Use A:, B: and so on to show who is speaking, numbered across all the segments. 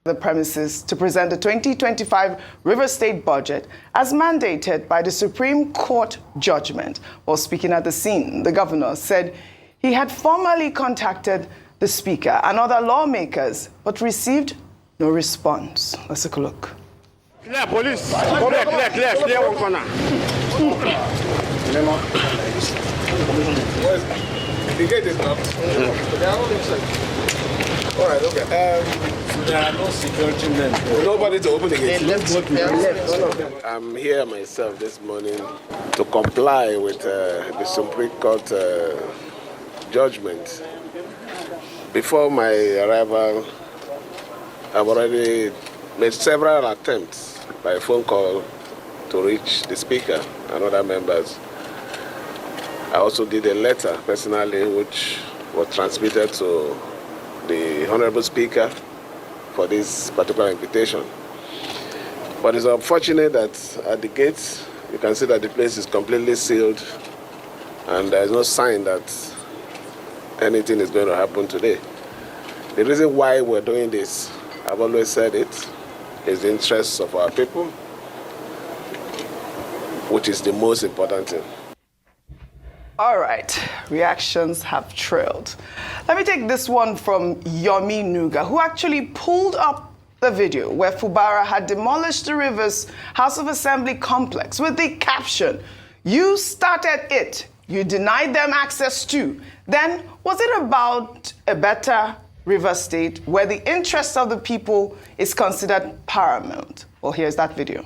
A: the premises to present the 2025 River State budget as mandated by the Supreme Court judgment. While speaking at the scene, the governor said he had formally contacted the speaker and other lawmakers, but received no response. Let's take a look.
B: Clear, police. Clear one corner.
C: The gate is locked. All right, okay.
B: There are no security men.
C: Nobody to open the gate.
D: I'm here myself this morning to comply with the Supreme Court judgment. Before my arrival, I've already made several attempts by phone call to reach the Speaker and other members. I also did a letter personally which was transmitted to the Honorable Speaker for this particular invitation. But it's unfortunate that at the gates, you can see that the place is completely sealed and there's no sign that anything is going to happen today. The reason why we're doing this, I've always said it, is the interests of our people, which is the most important thing.
A: All right, reactions have trailed. Let me take this one from Yomi Nuga, who actually pulled up the video where Fubara had demolished the Rivers House of Assembly complex with the caption, "You started it, you denied them access to." Then, was it about a better River State where the interest of the people is considered paramount? Well, here's that video.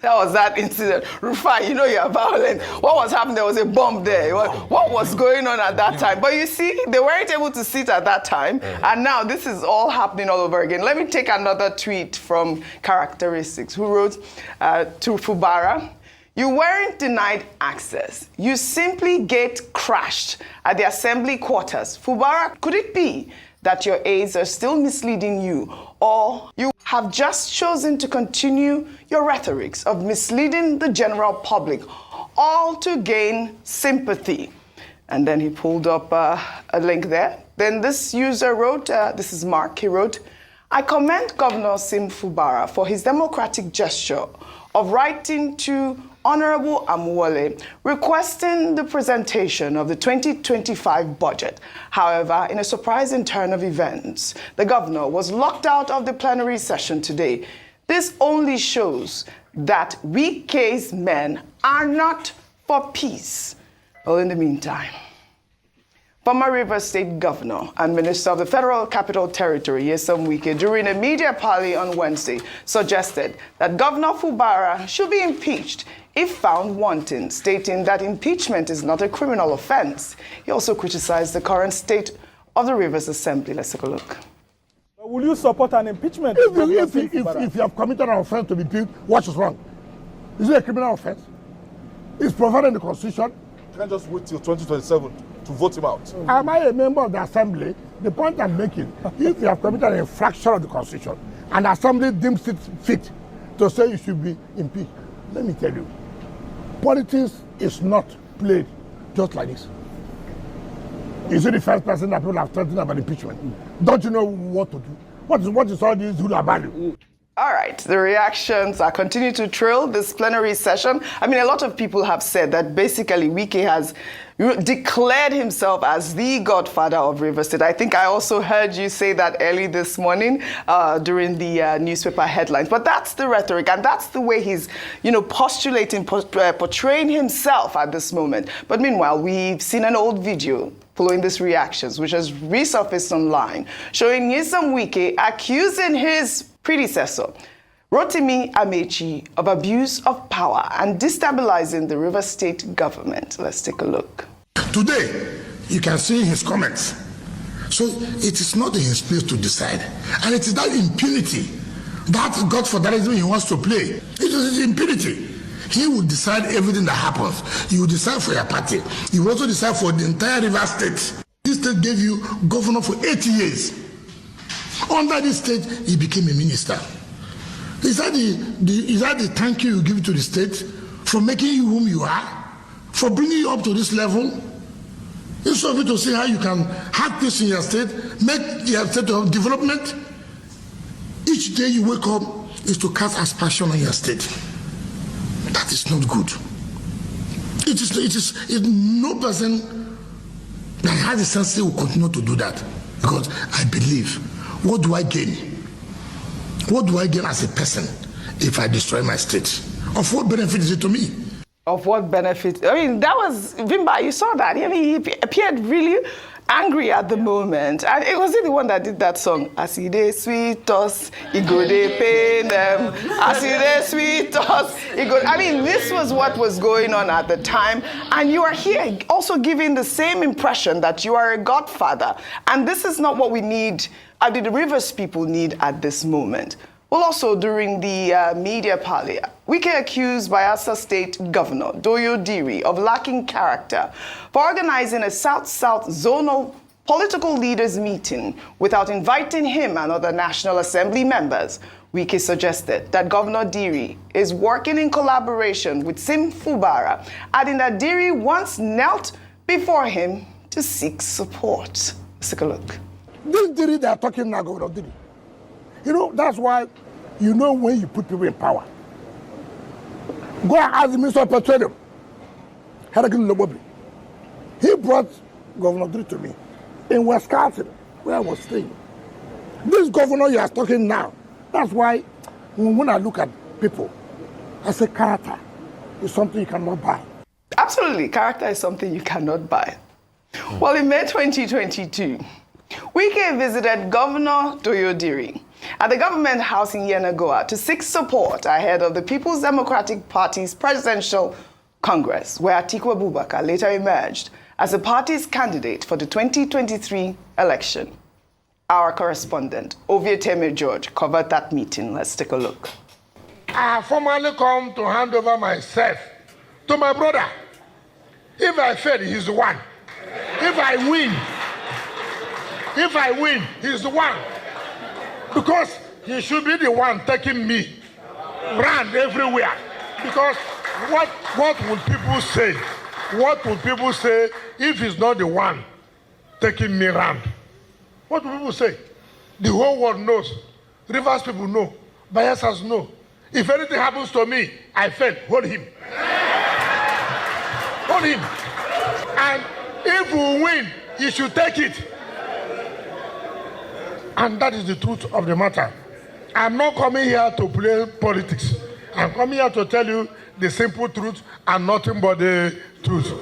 A: That was that incident. Rufai, you know you're violent. What was happening? There was a bomb there. What was going on at that time? But you see, they weren't able to sit at that time. And now this is all happening all over again. Let me take another tweet from Characteristics, who wrote to Fubara, "You weren't denied access. You simply gate crashed at the assembly quarters. Fubara, could it be that your aides are still misleading you, or you have just chosen to continue your rhetorics of misleading the general public, all to gain sympathy?" And then he pulled up a link there. Then this user wrote, this is Mark, he wrote, "I commend Governor Sim Fubara for his democratic gesture of writing to Honorable Amuwole requesting the presentation of the 2025 budget. However, in a surprising turn of events, the governor was locked out of the plenary session today. This only shows that Wike's men are not for peace." Well, in the meantime, former River State Governor and Minister of the Federal Capital Territory, Wike, during a media parley on Wednesday, suggested that Governor Fubara should be impeached if found wanting, stating that impeachment is not a criminal offense. He also criticized the current state of the Rivers Assembly. Let's take a look.
E: Will you support an impeachment?
F: If you have committed an offense to be impeached, what is wrong? Is it a criminal offense? It's provided in the Constitution.
C: You can't just wait till 2027 to vote him out.
F: Am I a member of the Assembly? The point I'm making, if you have committed an infraction of the Constitution and the Assembly deems it fit to say you should be impeached, let me tell you, politics is not played just like this. Is it the first person that people have threatened about impeachment? Don't you know what to do? What is all this do about you?
A: All right, the reactions are continuing to trail this plenary session. I mean, a lot of people have said that basically Wike has declared himself as the godfather of River State. I think I also heard you say that early this morning during the newspaper headlines. But that's the rhetoric, and that's the way he's, postulating, portraying himself at this moment. But meanwhile, we've seen an old video following these reactions, which has resurfaced online, showing Nyesom Wike accusing his predecessor, Rotimi Amechi, of abuse of power and destabilizing the River State government. Let's take a look.
G: Today, you can see his comments. So it is not in his place to decide. And it is that impunity, that godfatherism he wants to play. It is his impunity. He will decide everything that happens. You will decide for your party. You will also decide for the entire River State. this state gave you governor for 8 years. Under this state, he became a minister. Is that the thank you give to the state for making you whom you are, for bringing you up to this level? Instead of you to see how you can have peace in your state, make your state of development, each day you wake up is to cast aspersion on your state. That is not good. It is no person that has the sense will continue to do that, because I believe, what do I gain? What do I gain as a person if I destroy my state? Of what benefit is it to me?
A: Of what benefit? I mean, that was Vimba. You saw that. I mean, he appeared really angry at the moment, and it was the one that did that song. As he dey sweet us, he go dey pain them. As he dey sweet us, he go. I mean, this was what was going on at the time, and you are here also giving the same impression that you are a godfather, and this is not what we need. The Rivers people need at this moment. Well, also during the media parley, Wike accused Bayelsa State Governor Doyo Diri of lacking character for organizing a South-South zonal political leaders meeting without inviting him and other National Assembly members. Wike suggested that Governor Diri is working in collaboration with Sim Fubara, adding that Diri once knelt before him to seek support. Let's take a look.
F: This Diri they are talking now, Governor Diri. You know, that's why you know when you put people in power. Go and ask the Minister of Petroleum. He brought Governor Diri to me in Wisconsin, where I was staying. This governor you are talking now, that's why when I look at people, I say character is something you cannot buy.
A: Absolutely, character is something you cannot buy. Well, in May 2022, Wike visited Governor Doyo Diri at the government house in Yenagoa to seek support ahead of the People's Democratic Party's presidential Congress, where Atiku Abubakar later emerged as the party's candidate for the 2023 election. Our correspondent, Ovieteme George, covered that meeting. Let's take a look.
F: I formally come to hand over myself to my brother. If I fail, he's the one. If I win, he's the one. Because he should be the one taking me round everywhere. Because what would people say? What would people say if he's not the one taking me round? What do people say? The whole world knows. Rivers people know. Bayelsas know. If anything happens to me, I fail. Hold him. Hold him. And if we win, he should take it. And that is the truth of the matter. I'm not coming here to play politics. I'm coming here to tell you the simple truth and nothing but the truth.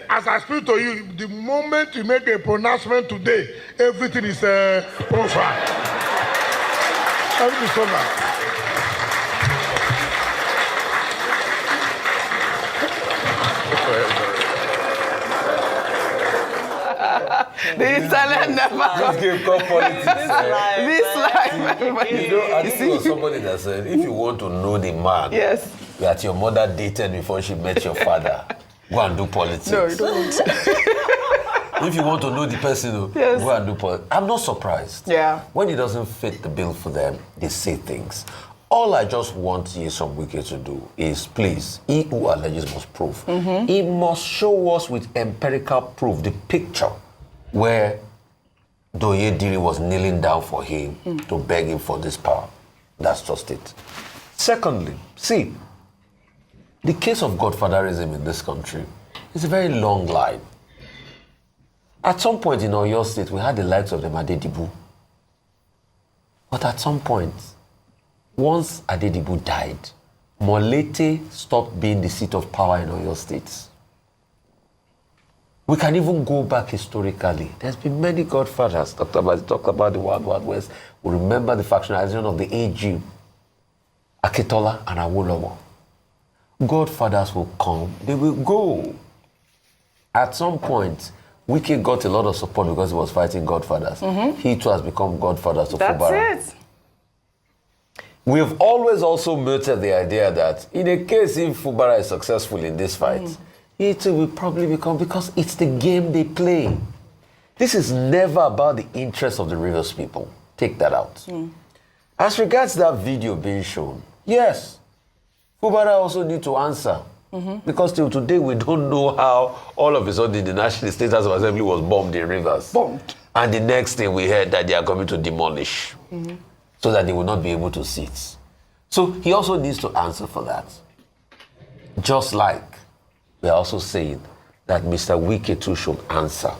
F: As I speak to you, the moment you make a pronouncement today, everything is over. Everything is over.
A: The internet never.
H: This game called politics.
A: This life.
H: You know, I think it was somebody that said, if you want to know the man
A: Yes.
H: that your mother dated before she met your father, go and do politics.
A: No, you don't.
H: If you want to know the person,
A: Yes.
H: go and do politics. I'm not surprised.
A: Yeah.
H: When it doesn't fit the bill for them, they say things. All I just want Nyesom Wike to do is, please, he who alleges must prove. He must show us with empirical proof the picture where Doyo Diri was kneeling down for him to beg him for this power. That's just it. Secondly, see, the case of godfatherism in this country is a very long line. At some point in Oyo State, we had the likes of the Adedibu. But at some point, once Adedibu died, Molete stopped being the seat of power in Oyo State. We can even go back historically. There's been many godfathers. Talked about the Wild West. We remember the factionalization of the AG, Akitola and Awolowo. Godfathers will come, they will go. At some point, Wike got a lot of support because he was fighting godfathers. He too has become godfather to Fubara.
A: That's it.
H: We've always also mooted the idea that in a case if Fubara is successful in this fight, he too will probably become, because it's the game they play. This is never about the interests of the Rivers people. Take that out. As regards that video being shown, yes, Fubara also need to answer. Because till today, we don't know how all of a sudden the National State House of Assembly was bombed in Rivers.
A: Bombed.
H: And the next thing we heard that they are coming to demolish so that they will not be able to sit. So he also needs to answer for that. Just like we are also saying that Mr. Wike too should answer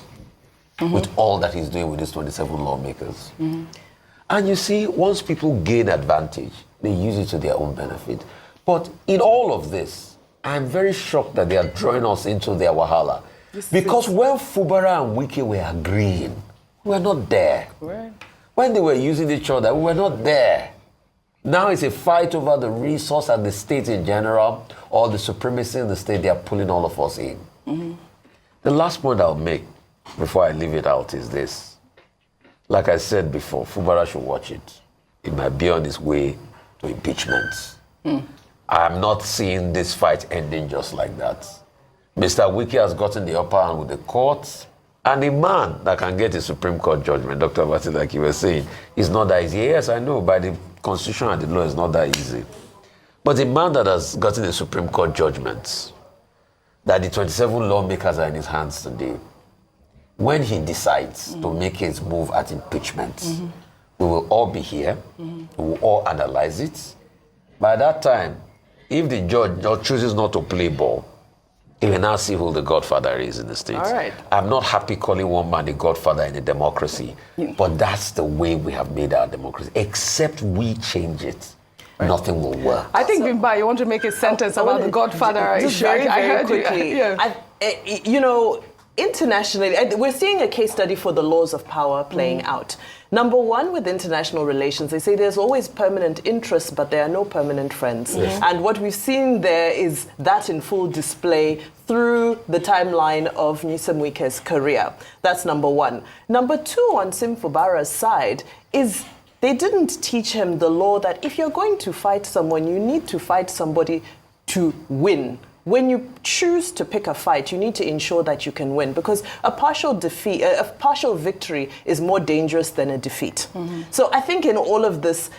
H: with all that he's doing with these 27 lawmakers. And you see, once people gain advantage, they use it to their own benefit. But in all of this, I'm very shocked that they are drawing us into their wahala. Because when Fubara and Wike were agreeing, we were not there.
A: Right.
H: When they were using each other, we were not there. Now it's a fight over the resource and the state in general, or the supremacy in the state. They are pulling all of us in. The last point I'll make before I leave it out is this. Like I said before, Fubara should watch it. It might be on its way to impeachment. I'm not seeing this fight ending just like that. Mr. Wike has gotten the upper hand with the courts, and a man that can get a Supreme Court judgment, Dr. Abati, like you were saying, is not that easy. Yes, I know, by the Constitution and the law, it's not that easy. But a man that has gotten a Supreme Court judgment, that the 27 lawmakers are in his hands today, when he decides to make his move at impeachment, we will all be here, we will all analyze it. By that time, if the judge chooses not to play ball, he will now see who the godfather is in the state.
A: All right.
H: I'm not happy calling one man the godfather in a democracy, but that's the way we have made our democracy. Except we change it, nothing will work.
A: I think, Bimba, you want to make a sentence about the godfather
I: just
A: issue.
I: very,
A: I
I: very
A: heard
I: quickly.
A: You.
I: You know, internationally, we're seeing a case study for the laws of power playing out. Number one, with international relations, they say there's always permanent interests, but there are no permanent friends. And what we've seen there is that in full display through the timeline of Nyesom Wike's career. That's number one. Number two, on Sim Fubara's side, is they didn't teach him the law that if you're going to fight someone, you need to fight somebody to win. When you choose to pick a fight, you need to ensure that you can win, because a partial victory is more dangerous than a defeat. So I think in all of this,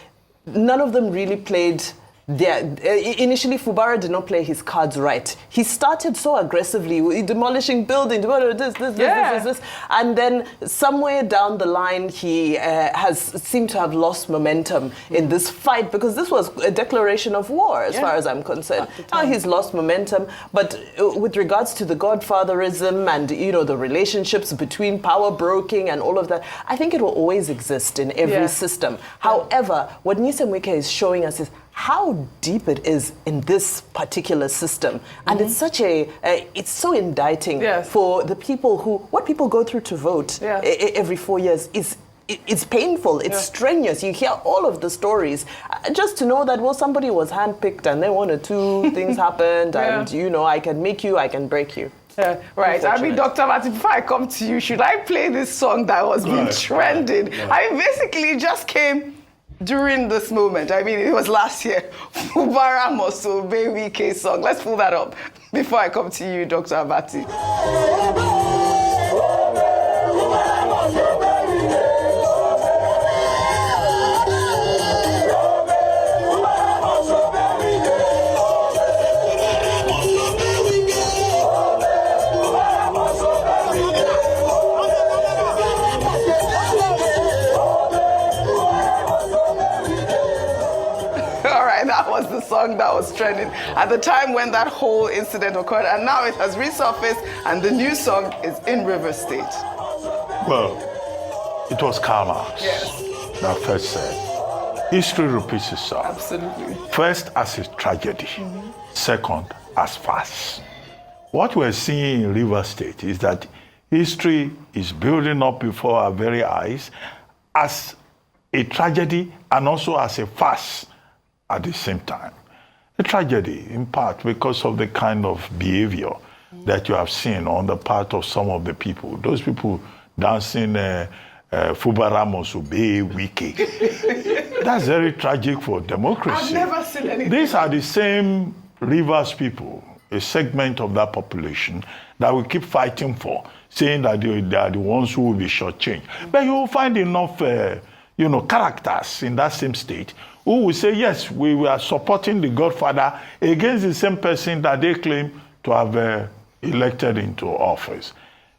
I: none of them really played initially, Fubara did not play his cards right. He started so aggressively, demolishing buildings, this. And then somewhere down the line, he has seemed to have lost momentum in this fight, because this was a declaration of war, as far as I'm concerned. Now he's lost momentum, but with regards to the godfatherism and, you know, the relationships between power broking and all of that, I think it will always exist in every system. However, what Nyesom Wike is showing us is how deep it is in this particular system. And it's such it's so indicting for the people who, what people go through to vote every 4 years is, it's painful, it's strenuous. You hear all of the stories just to know that, well, somebody was handpicked and then one or two things happened and, you know, I can make you, I can break you.
A: Right. I mean, Dr. Martin, before I come to you, should I play this song that was being trending? I mean, basically, it just came during this moment. I mean, it was last year. Fubara must obey Wike's song. Let's pull that up before I come to you, Dr. Abati. That was the song that was trending at the time when that whole incident occurred, and now it has resurfaced, and the new song is in Rivers State.
J: Well, it was Karl Marx that first said, history repeats itself.
A: Absolutely.
J: First as a tragedy, second as farce. What we're seeing in Rivers State is that history is building up before our very eyes as a tragedy and also as a farce at the same time. A tragedy, in part, because of the kind of behavior that you have seen on the part of some of the people. Those people dancing Fubara must obey Wike. That's very tragic for democracy.
A: I've never seen anything.
J: These are the same Rivers people, a segment of that population that we keep fighting for, saying that they are the ones who will be shortchanged. But you will find enough, characters in that same state who will say, yes, we are supporting the Godfather against the same person that they claim to have elected into office.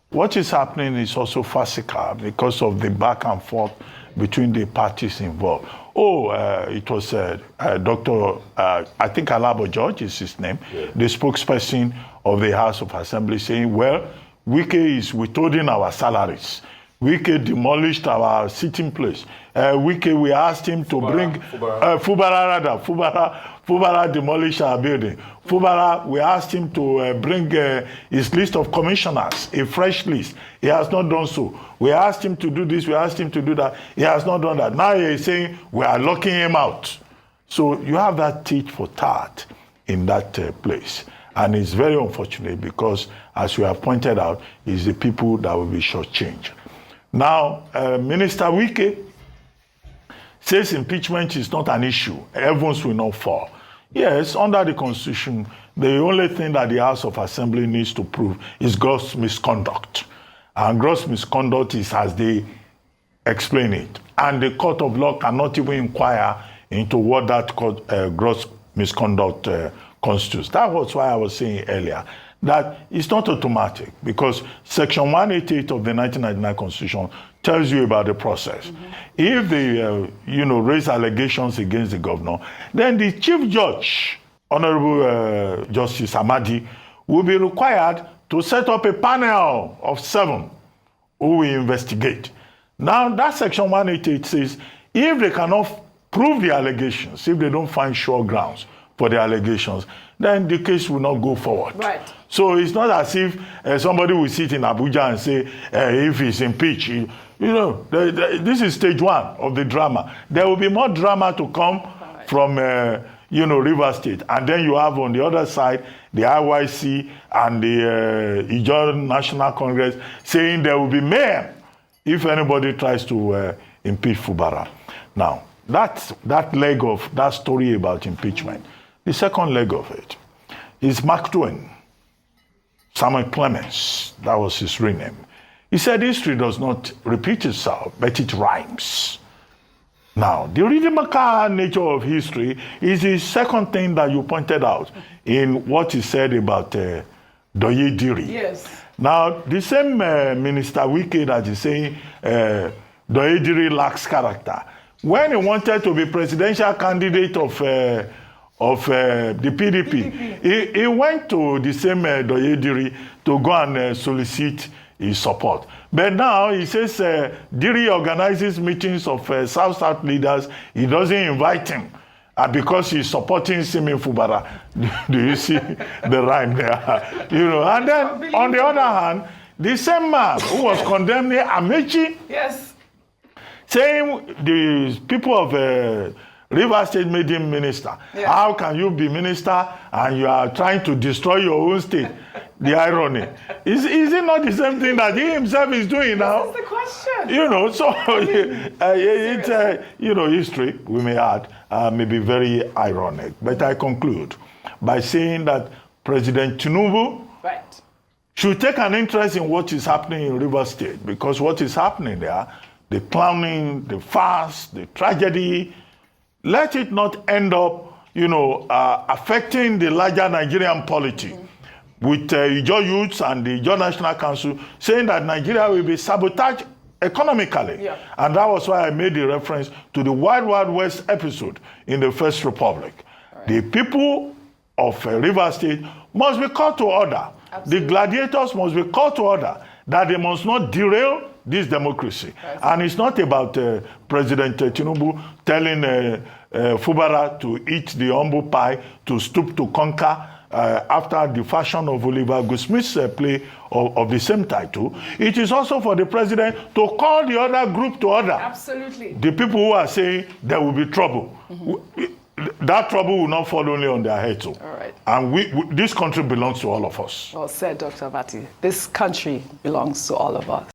J: What is happening is also farcical because of the back and forth between the parties involved. It was Dr. I think Alabo George is his name, the spokesperson of the House of Assembly, saying, well, Wike is withholding our salaries. Wike demolished our sitting place. Wike, we asked him to bring Fubara demolished our building. Fubara, we asked him to bring his list of commissioners, a fresh list. He has not done so. We asked him to do this, we asked him to do that. He has not done that. Now he is saying we are locking him out. So you have that tit for tat in that place. And it's very unfortunate because, as you have pointed out, it's the people that will be shortchanged. Now, Minister Wike says impeachment is not an issue. Heavens will not fall. Yes, under the Constitution, the only thing that the House of Assembly needs to prove is gross misconduct. And gross misconduct is as they explain it. And the court of law cannot even inquire into what that gross misconduct constitutes. That was why I was saying earlier that it's not automatic, because Section 188 of the 1999 Constitution tells you about the process. If they, raise allegations against the governor, then the Chief Judge, Honorable Justice Amadi, will be required to set up a panel of 7 who will investigate. Now, that Section 188 says if they cannot prove the allegations, if they don't find sure grounds for the allegations, then the case will not go forward.
A: Right.
J: So it's not as if somebody will sit in Abuja and say, if he's impeached, this is stage 1 of the drama. There will be more drama to come from, River State. And then you have on the other side, the IYC and the Ijaw National Congress saying there will be mayhem if anybody tries to impeach Fubara. Now, that leg of that story about impeachment. The second leg of it is Mark Twain, Samuel Clemens, that was his real name. He said history does not repeat itself, but it rhymes. Now, the rhythmical nature of history is the second thing that you pointed out in what he said about Doye Diri.
A: Yes.
J: Now, the same Minister Wike that is saying Doye Diri lacks character, when he wanted to be presidential candidate of the PDP. He went to the same Doye Diri to go and solicit his support. But now he says Diri organizes meetings of South-South leaders. He doesn't invite him because he's supporting Simeon Fubara. Do you see the rhyme there? And then on the other hand, the same man who was condemning Amechi,
A: yes,
J: saying the people of River State made him minister. Yeah. How can you be minister and you are trying to destroy your own state? The irony. Is it not the same thing that he himself is doing now?
A: This is the question.
J: History, we may add, may be very ironic. But I conclude by saying that President Tinubu should take an interest in what is happening in River State, because what is happening there, the clowning, the farce, the tragedy, let it not end up, affecting the larger Nigerian polity with Ijaw youths and the Ijaw National Council saying that Nigeria will be sabotaged economically. Yeah. And that was why I made the reference to the Wild Wild West episode in the First Republic. Right. The people of River State must be called to order. Absolutely. The gladiators must be called to order, that they must not derail this democracy. Right. And it's not about President Tinubu telling Fubara to eat the humble pie, to stoop to conquer, after the fashion of Oliver Goldsmith's play of the same title. It is also for the president to call the other group to order.
A: Absolutely.
J: The people who are saying there will be trouble. That trouble will not fall only on their heads. All right. And this country belongs to all of us.
A: Well said, Dr. Abati. This country belongs to all of us.